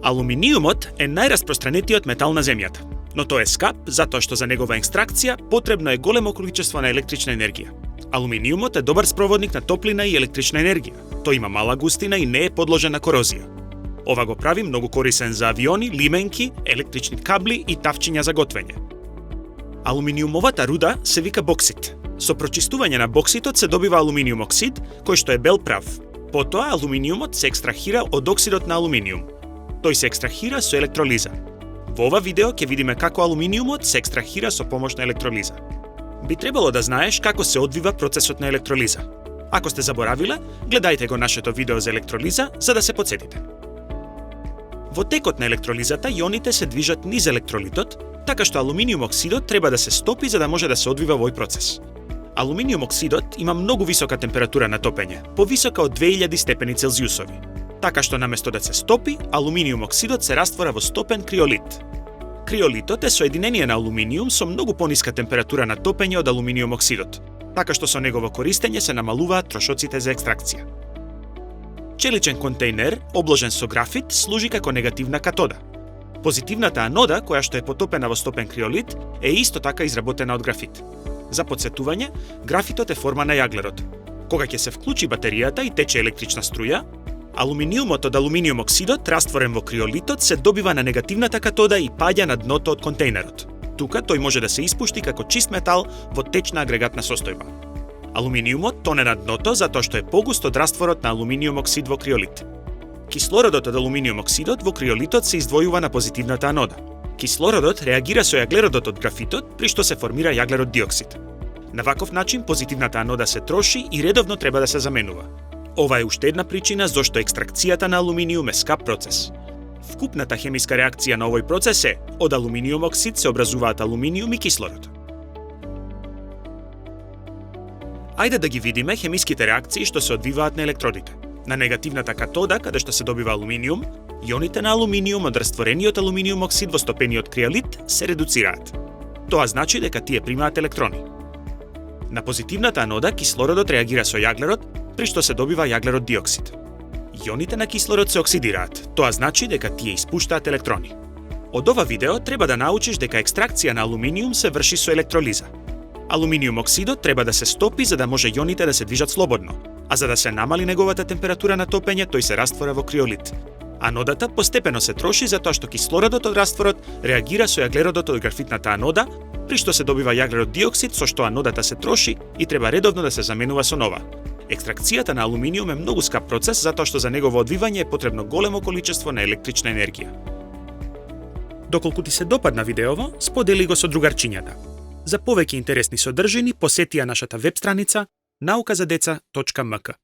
Алуминиумот е најраспространетиот метал на земјата, но тој е скап затоа што за негова екстракција потребно е големо количество на електрична енергија. Алуминиумот е добар спроводник на топлина и електрична енергија. Тој има мала густина и не е подложен на корозија. Ова го прави многу корисен за авиони, лименки, електрични кабли и тавчиња за готвење. Алуминиумовата руда се вика боксит. Со прочистување на бокситот се добива алуминиум оксид, кој што е бел прав. Потоа алуминиумот се екстрахира од оксидот на алуминиум. Тој се екстрахира со електролиза. Во ова видео ќе видиме како алуминиумот се екстрахира со помош на електролиза. Би требало да знаеш како се одвива процесот на електролиза. Ако сте заборавиле, гледајте го нашето видео за електролиза за да се потсетите. Во текот на електролизата јоните се движат низ електролитот, така што алуминиум оксидот треба да се стопи за да може да се одвива овој процес. Алуминиум оксидот има многу висока температура на топење, повисока од 2000 степени Целзиусови. Така што наместо да се стопи, алуминиум оксидот се раствора во стопен криолит. Криолитот е соединение на алуминиум со многу пониска температура на топење од алуминиум оксидот, така што со негово користење се намалуваат трошоците за екстракција. Челичен контејнер, обложен со графит, служи како негативна катода. Позитивната анода, која што е потопена во стопен криолит, е исто така изработена од графит. За потсетување, графитот е форма на јаглерод. Кога ќе се вклучи батеријата и тече електрична струја, алуминиумот од алуминиум оксидот, растворен во криолитот, се добива на негативната катода и паѓа на дното од контејнерот. Тука тој може да се испушти како чист метал во течна агрегатна состојба. Алуминиумот тоне на дното затоа што е погуст од растворот на алуминиум оксид во криолит. Кислородот од алуминиум оксидот во криолитот се издвојува на позитивната анода. Кислородот реагира со јаглеродот од графитот, при што се формира јаглерод диоксид. На ваков начин позитивната анода се троши и редовно треба да се заменува. Ова е уште една причина зошто екстракцијата на алуминиум е скап процес. Вкупната хемиска реакција на овој процес е од алуминиум оксид се образуваат алуминиум и кислород. Ајде да ги видиме хемиските реакции што се одвиваат на електродите. На негативната катода, каде што се добива алуминиум, јоните на алуминиум од растворениот алуминиум оксид во стопениот криолит се редуцираат. Тоа значи дека тие примаат електрони. На позитивната анода кислородот реагира со јаглерод, при што се добива јаглерод диоксид. Јоните на кислород се оксидираат, тоа значи дека тие испуштаат електрони. Од ова видео треба да научиш дека екстракција на алуминиум се врши со електролиза. Алуминиум оксидот треба да се стопи за да може јоните да се движат слободно, а за да се намали неговата температура на топење, тој се раствора во криолит. Анодата постепено се троши затоа што кислородот од растворот реагира со јаглеродот од графитната анода, при што се добива јаглерод диоксид со што анодата се троши и треба редовно да се заменува со нова. Екстракцијата на алуминиум е многу скап процес затоа што за негово одвивање е потребно големо количество на електрична енергија. Доколку ти се допадна видеово, сподели го со другарчињата. За повеќе интересни содржини посети ја нашата веб страница naukazadeca.mk.